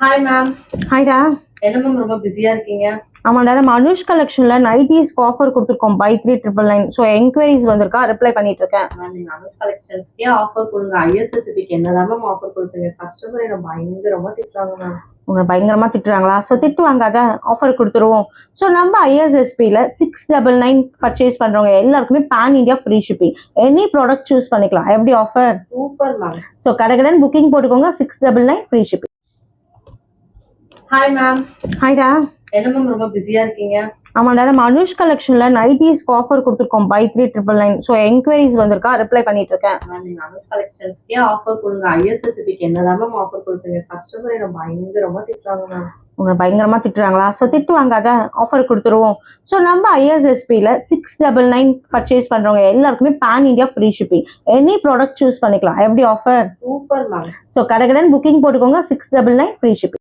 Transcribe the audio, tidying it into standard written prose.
Hi ma'am. ஹாய்டா. என்ன ma'am ரொம்ப பிஸியா இருக்கீங்க? ஆமாடா, நம்ம அனுஷ் கலெக்ஷன்ல நைட்டிஸ்க்கு ஆஃபர் கொடுத்துருக்கோம் பை 399. ஸோ என்கொயரிஸ் வந்திருக்கா, ரிப்ளை பண்ணிட்டு இருக்கேன். மேம் நீங்க அனுஷ் கலெக்ஷன்ஸ்க்கே ஆஃபர் கொடுங்க. ஐஎஸ்எஸ்பிக்கு என்னதான் மேம் ஆஃபர் கொடுப்பீங்க? கஸ்டமர் என்ன பயங்கரமா திட்டுறாங்க மேம். உங்களை பயங்கரமா திட்டுறாங்களா? ஸோ திட்டு வாங்காத, ஆஃபர் கொடுத்துருவோம். ஸோ நம்ம ஐஎஸ்எஸ்பியில் 699 பர்ச்சேஸ் பண்றவங்க எல்லாருக்குமே pan India free shipping. Any product choose பண்ணிக்கலாம். எப்படி ஆஃபர்? Super ma'am. ஸோ கடன் புக்கிங் போட்டுக்கோங்க. 699 ஃப்ரீ ஷிப்பிங். Hi ma'am. ஹாய்டா. என்ன மேம் ரொம்ப பிஸியா இருக்கீங்க? ஆமாடா, நம்ம அனுஷ் கலெக்ஷன்ல நைட்டிஸ்க்கு ஆஃபர் கொடுத்துருக்கோம் பை 399. ஸோ என்கொயரிஸ் வந்திருக்கா, ரிப்ளை பண்ணிட்டு இருக்கேன். மேம் நீங்க அனுஷ் கலெக்ஷன்ஸ்க்கே ஆஃபர் கொடுங்க. ஐஎஸ்எஸ்பிக்கு என்னதான் மேம் ஆஃபர் கொடுப்பீங்க? கஸ்டமர் என்ன பயங்கரமா திட்டுறாங்க மேம். உங்களை பயங்கரமா திட்டுறாங்களா? ஸோ திட்டு வாங்காத, ஆஃபர் கொடுத்துருவோம். ஸோ நம்ம ஐஎஸ்எஸ்பியில் 699 பர்ச்சேஸ் பண்றவங்க எல்லாருக்குமே pan India free shipping. Any product choose பண்ணிக்கலாம். எப்படி ஆஃபர்? Super ma'am. ஸோ கடன் புக்கிங் போட்டுக்கோங்க. 699 ஃப்ரீ ஷிப்பிங்.